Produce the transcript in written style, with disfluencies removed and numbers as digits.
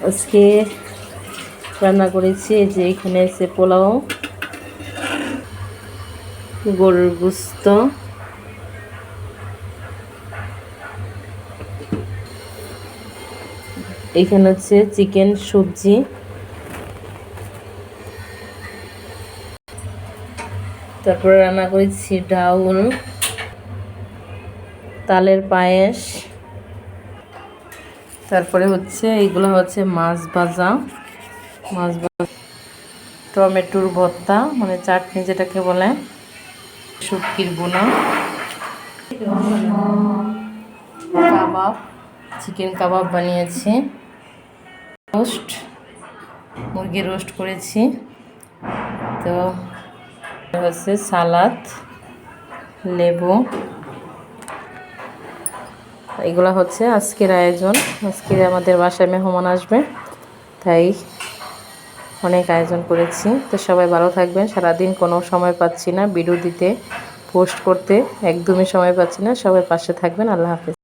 আজকে রান্না করেছি এই যে এখানে আছে পোলাও, গরুর গোস্ত, এখানে হচ্ছে চিকেন সবজি, তারপরে রান্না করেছি ডাউল, তালের পায়েস, তারপরে হচ্ছে এইগুলো হচ্ছে মাছ ভাজা, টমেটোর ভর্তা মানে চাটনি যেটাকে বলে, শুটকির বোনা, কাবাব, চিকেন কাবাব বানিয়েছি, রোস্ট, মুরগির রোস্ট করেছি, তো হচ্ছে সালাদ, লেবু, এগুলো হচ্ছে আজকের আয়োজন। আজকে আমাদের বাসায় মেহমান আসবে, তাই অনেক আয়োজন করেছি। তো সবাই ভালো থাকবেন। সারাদিন কোনো সময় পাচ্ছি না ভিডিও দিতে, পোস্ট করতে একদমই সময় পাচ্ছি না। সবাই পাশে থাকবেন। আল্লাহ হাফেজ।